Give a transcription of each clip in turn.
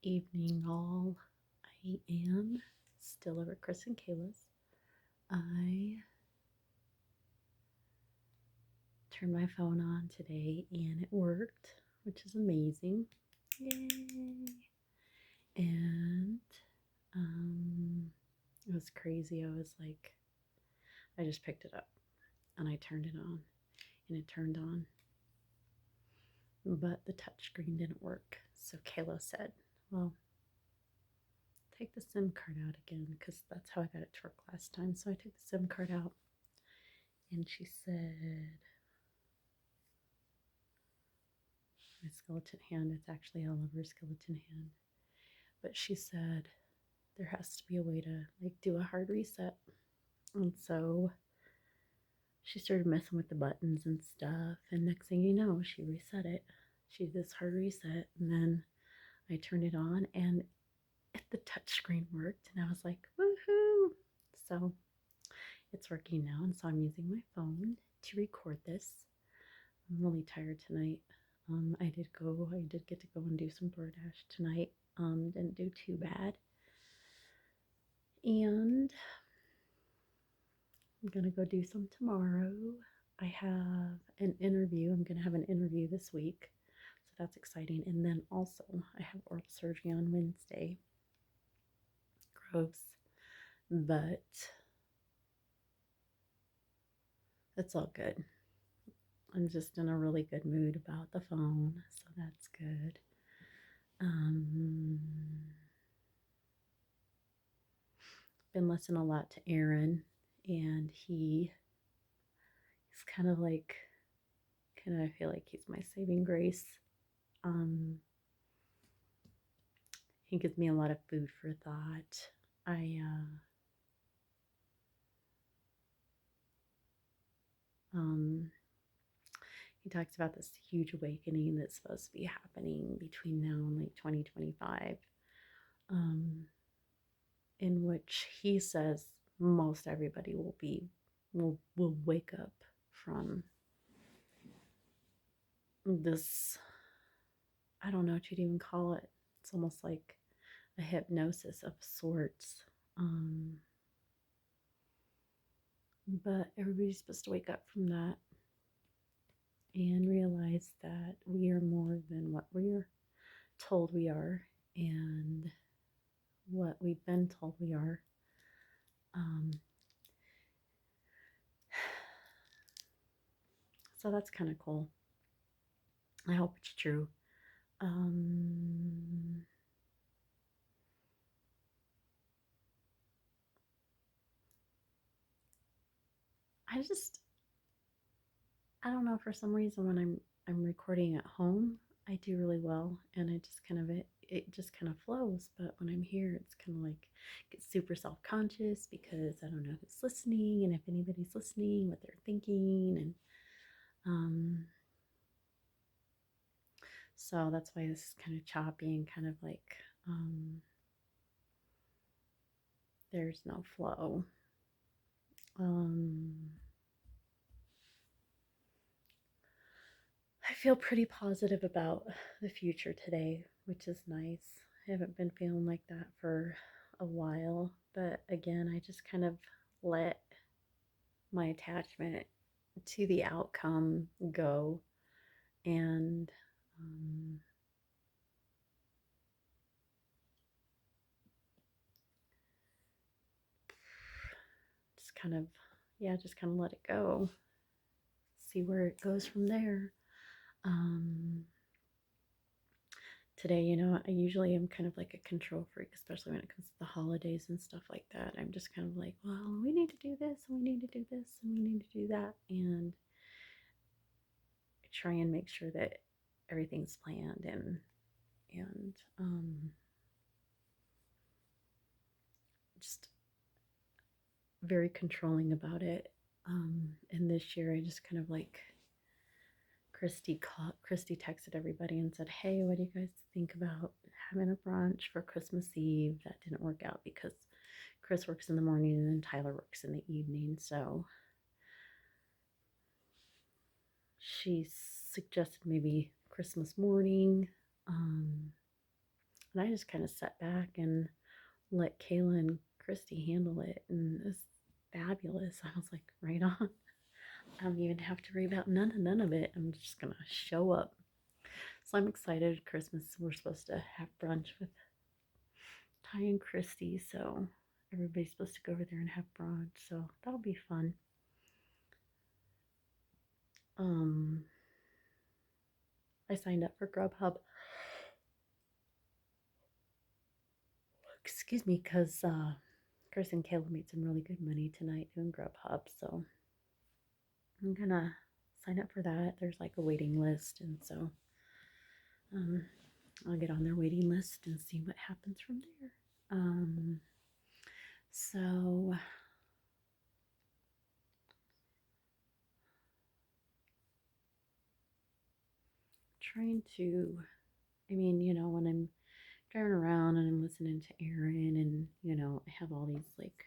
evening, all. I am still over at Chris and Kayla's. I turned my phone on today and it worked, which is amazing. Yay! And it was crazy. I just picked it up and I turned it on and it turned on, but the touchscreen didn't work. So Kayla said, well, take the SIM card out again because that's how I got it to work last time. So I took the SIM card out and she said, my skeleton hand, it's actually all over her skeleton hand. But she said there has to be a way to do a hard reset. And so she started messing with the buttons and stuff. And next thing you know, she reset it. She did this hard reset. And then I turned it on and the touch screen worked. And I was like, woohoo! So it's working now. And so I'm using my phone to record this. I'm really tired tonight. I did get to go and do some DoorDash tonight. Didn't do too bad. And I'm gonna go do some tomorrow. I have an interview. I'm gonna have an interview this week. So that's exciting. And then also I have oral surgery on Wednesday. Gross. But it's all good. I'm just in a really good mood about the phone, so that's good. Been listening a lot to Aaron, and he's kind of I feel like he's my saving grace. He gives me a lot of food for thought. He talks about this huge awakening that's supposed to be happening between now and 2025, in which he says most everybody will wake up from this, I don't know what you'd even call it. It's almost like a hypnosis of sorts. But everybody's supposed to wake up from that and realize that we are more than what we're told we are and what we've been told we are. So that's kind of cool. I hope it's true. I don't know, for some reason when I'm recording at home, I do really well, and it just kind of flows. But when I'm here, it's kind of like get super self-conscious because I don't know who's listening and if anybody's listening, what they're thinking, and so that's why this is kind of choppy and kind of like there's no flow. I feel pretty positive about the future today, which is nice. I haven't been feeling like that for a while, but again, I just kind of let my attachment to the outcome go and just kind of let it go. See where it goes from there. Today, I usually am kind of like a control freak, especially when it comes to the holidays and stuff like that. I'm just kind of like, well, we need to do this, and we need to do this, and we need to do that. And I try and make sure that everything's planned and just very controlling about it. And this year, I just kind of like Christy texted everybody and said, hey, what do you guys think about having a brunch for Christmas Eve? That didn't work out because Chris works in the morning and then Tyler works in the evening. So she suggested maybe Christmas morning. And I just kind of sat back and let Kayla and Christy handle it, and it was fabulous. I was like, right on. I don't even have to worry about none of it. I'm just gonna show up. So I'm excited. Christmas, we're supposed to have brunch with Ty and Christy, so everybody's supposed to go over there and have brunch. So that'll be fun. Um, I signed up for Grubhub. Excuse me, because Chris and Kayla made some really good money tonight doing Grubhub, so I'm gonna sign up for that. There's like a waiting list, and so um, I'll get on their waiting list and see what happens from there. So trying to, I mean, when I'm driving around and I'm listening to Aaron, and I have all these like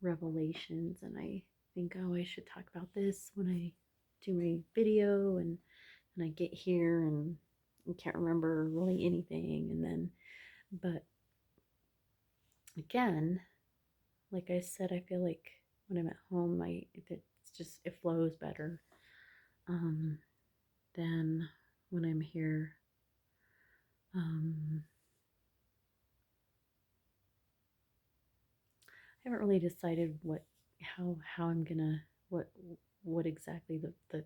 revelations, and I think, oh, I should talk about this when I do my video, and I get here and I can't remember really anything, and then, but again, like I said, I feel like when I'm at home, it flows better um, than when I'm here. Um, I haven't really decided how I'm gonna what exactly the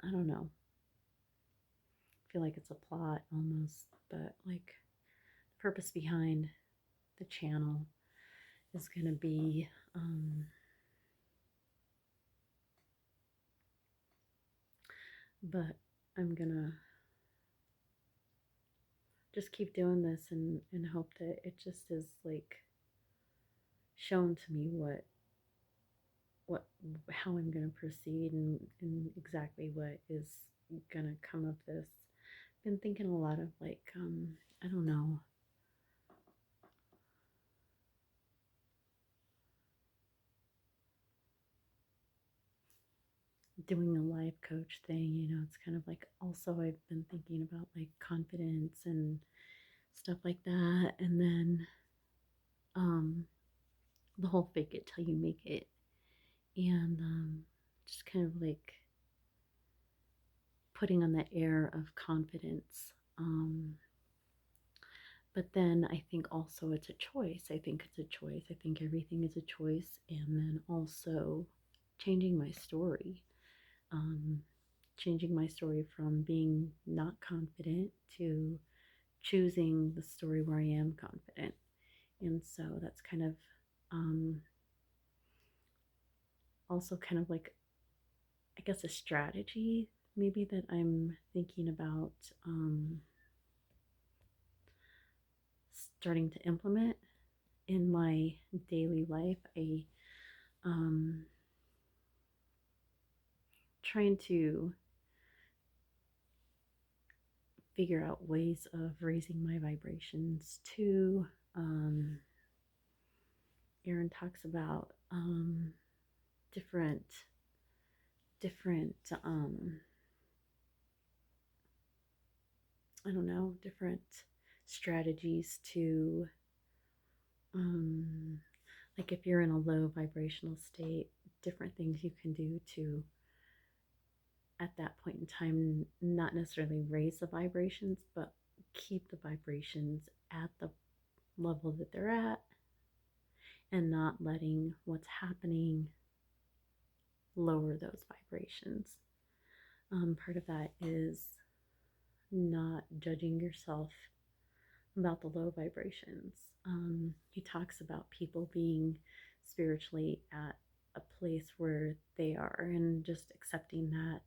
I don't know. I feel like it's a plot almost, but like the purpose behind the channel is gonna be but I'm gonna just keep doing this and hope that it just is like shown to me what how I'm gonna proceed, and exactly what is gonna come of this. Been thinking a lot of like I don't know, doing a life coach thing. It's kind of like, also I've been thinking about like confidence and stuff like that, and then um the whole fake it till you make it, and just kind of like putting on that air of confidence. But then I think also it's a choice. I think it's a choice. I think everything is a choice. And then also changing my story. Um, Changing my story from being not confident to choosing the story where I am confident. And so that's kind of also kind of like, I guess, a strategy maybe that I'm thinking about starting to implement in my daily life. Um, Trying to figure out ways of raising my vibrations too. Aaron talks about different different I don't know, different strategies to um, like if you're in a low vibrational state, different things you can do to, at that point in time, not necessarily raise the vibrations, but keep the vibrations at the level that they're at, and not letting what's happening lower those vibrations. Part of that is not judging yourself about the low vibrations. He talks about people being spiritually at a place where they are, and just accepting that,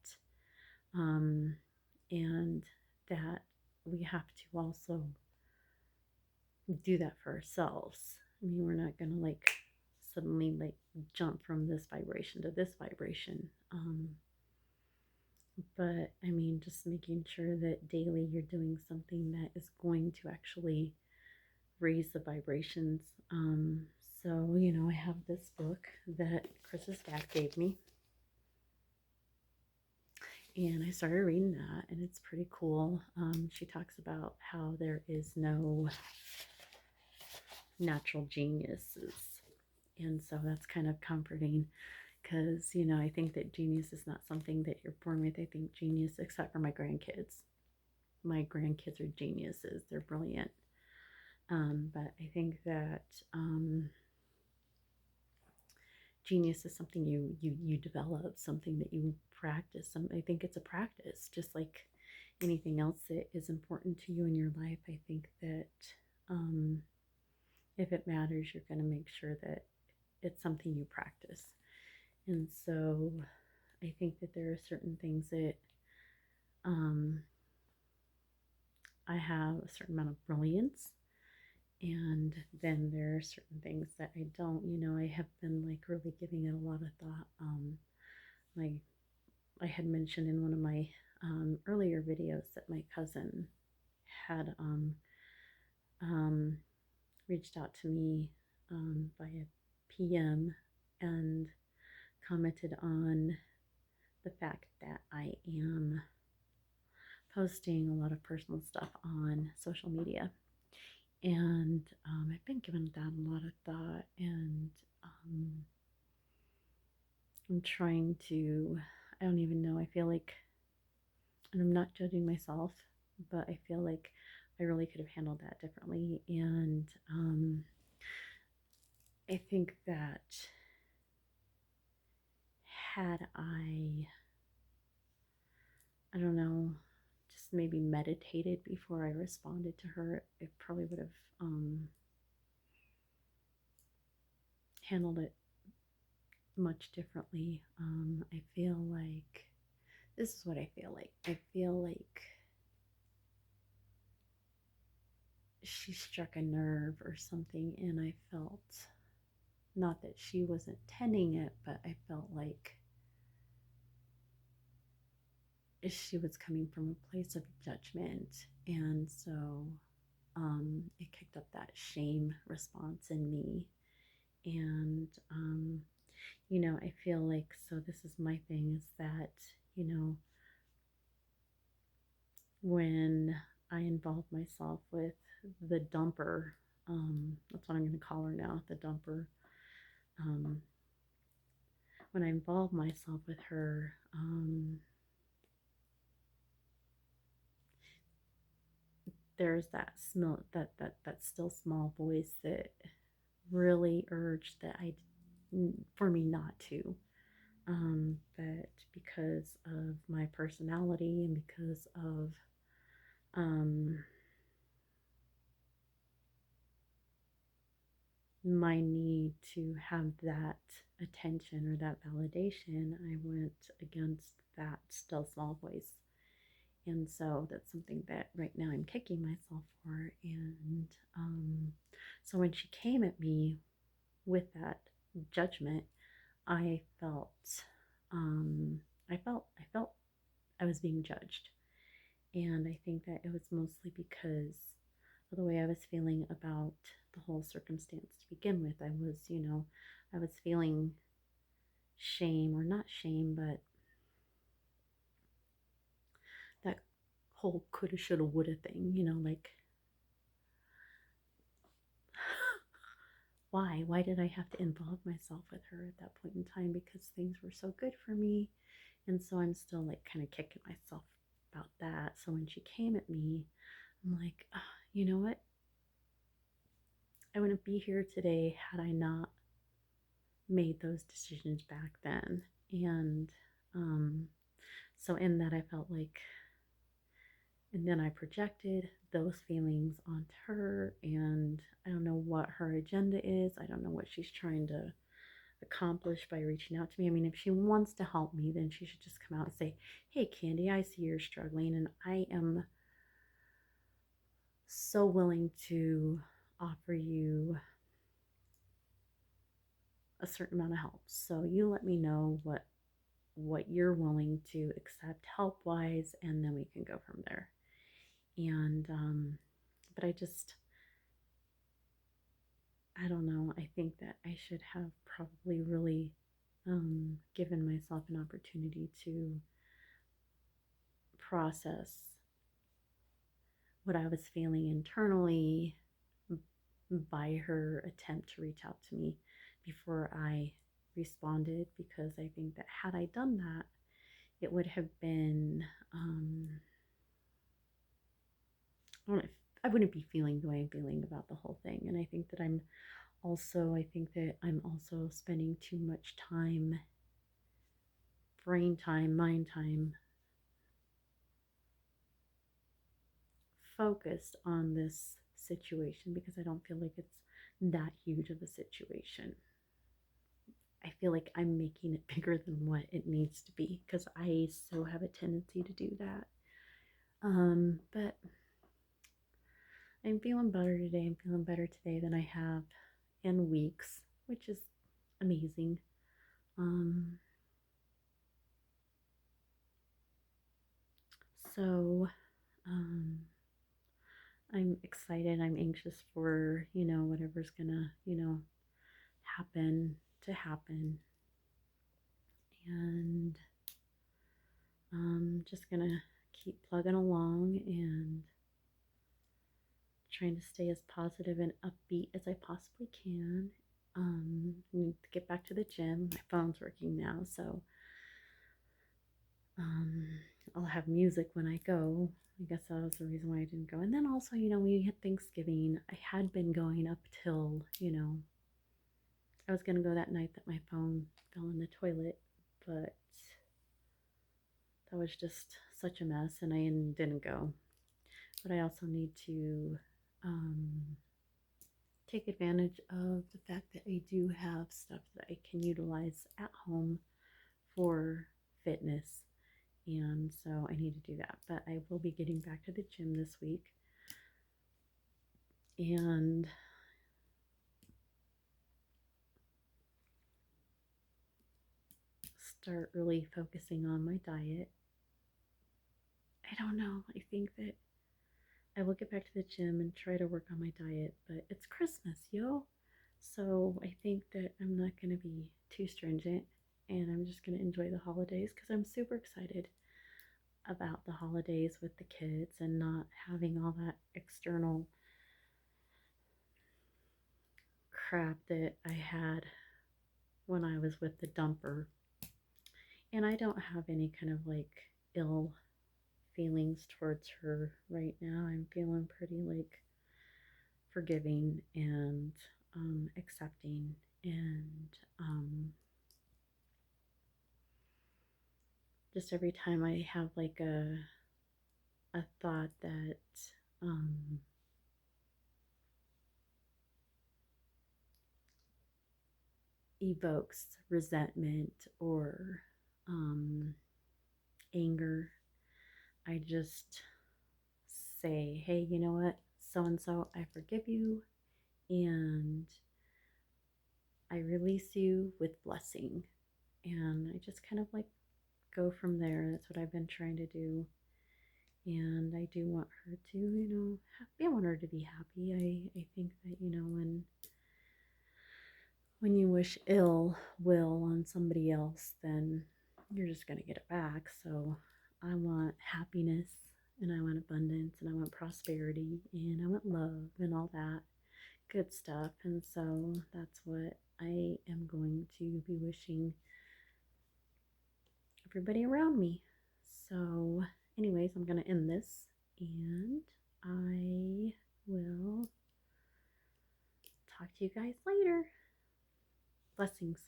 and that we have to also do that for ourselves. I mean, we're not going to like suddenly like jump from this vibration to this vibration. But I mean, just making sure that daily you're doing something that is going to actually raise the vibrations. So, I have this book that Chris's dad gave me. And I started reading that, and it's pretty cool. She talks about how there is no natural geniuses. And so that's kind of comforting because, you know, I think that genius is not something that you're born with. I think genius, except for my grandkids are geniuses, they're brilliant. But I think that genius is something you develop, something that you practice. I think it's a practice, just like anything else that is important to you in your life. I think that um, if it matters, you're going to make sure that it's something you practice. And so I think that there are certain things that um, I have a certain amount of brilliance, and then there are certain things that I don't. You know, I have been like really giving it a lot of thought. My I had mentioned in one of my earlier videos that my cousin had um, reached out to me via PM and commented on the fact that I am posting a lot of personal stuff on social media. And I've been giving that a lot of thought, and um, I'm trying to, I don't even know, I feel like, and I'm not judging myself, but I feel like I really could have handled that differently. And I think that had I don't know, just maybe meditated before I responded to her, it probably would have handled it much differently. I feel like this is what I feel like. I feel like she struck a nerve or something, and I felt not that she was intending it, but I felt like she was coming from a place of judgment. And so it kicked up that shame response in me. And, you know, I feel like, so this is my thing is that, you know, when I involve myself with the dumper, that's what I'm going to call her now, the dumper. Um, when I involve myself with her, there's that smell, that still small voice that really urged that for me not to. But because of my personality and because of um, my need to have that attention or that validation, I went against that still small voice. And so that's something that right now I'm kicking myself for. And so when she came at me with that judgment, I felt, um, I felt I was being judged. And I think that it was mostly because of the way I was feeling about the whole circumstance to begin with. I was, you know, I was feeling shame, or not shame, but that whole coulda, shoulda, woulda thing, you know, like, why? Why did I have to involve myself with her at that point in time? Because things were so good for me. And so I'm still like kind of kicking myself about that. So when she came at me, I'm like, oh, you know what? I wouldn't be here today had I not made those decisions back then. And um, so in that, I felt like, and then I projected those feelings onto her, and I don't know what her agenda is. I don't know what she's trying to accomplish by reaching out to me. I mean, if she wants to help me, then she should just come out and say, hey, Candy, I see you're struggling, and I am so willing to offer you a certain amount of help. So you let me know what you're willing to accept help wise, and then we can go from there. And but I don't know, I think that I should have probably really given myself an opportunity to process what I was feeling internally by her attempt to reach out to me before I responded, because I think that had I done that, it would have been, I, don't know, I wouldn't be feeling the way I'm feeling about the whole thing. And I think that I'm also spending too much time, brain time, mind time, focused on this situation because I don't feel like it's that huge of a situation. I feel like I'm making it bigger than what it needs to be because I so have a tendency to do that. But I'm feeling better today. I'm feeling better today than I have in weeks, which is amazing. Um, so um, I'm excited. I'm anxious for, whatever's gonna, happen to happen. And I'm just gonna keep plugging along and trying to stay as positive and upbeat as I possibly can. I need to get back to the gym. My phone's working now, so um, I'll have music when I go. I guess that was the reason why I didn't go. And then also, we had Thanksgiving. I had been going up till, I was going to go that night that my phone fell in the toilet, but that was just such a mess and I didn't go. But I also need to take advantage of the fact that I do have stuff that I can utilize at home for fitness. And so I need to do that. But I will be getting back to the gym this week and start really focusing on my diet. I don't know. I think that I will get back to the gym and try to work on my diet, but it's Christmas, yo. So I think that I'm not going to be too stringent and I'm just going to enjoy the holidays because I'm super excited about the holidays with the kids and not having all that external crap that I had when I was with the dumper. And I don't have any kind of like ill feelings towards her right now. I'm feeling pretty like forgiving and accepting and just every time I have like a thought that um, evokes resentment or anger, I just say, hey, you know what, so and so, I forgive you and I release you with blessing. And I just kind of like go from there. That's what I've been trying to do. And I do want her to, I want her to be happy. I think that, when you wish ill will on somebody else, then you're just going to get it back. So I want happiness and I want abundance and I want prosperity and I want love and all that good stuff. And so that's what I am going to be wishing everybody around me. So, anyways, I'm going to end this and I will talk to you guys later. Blessings.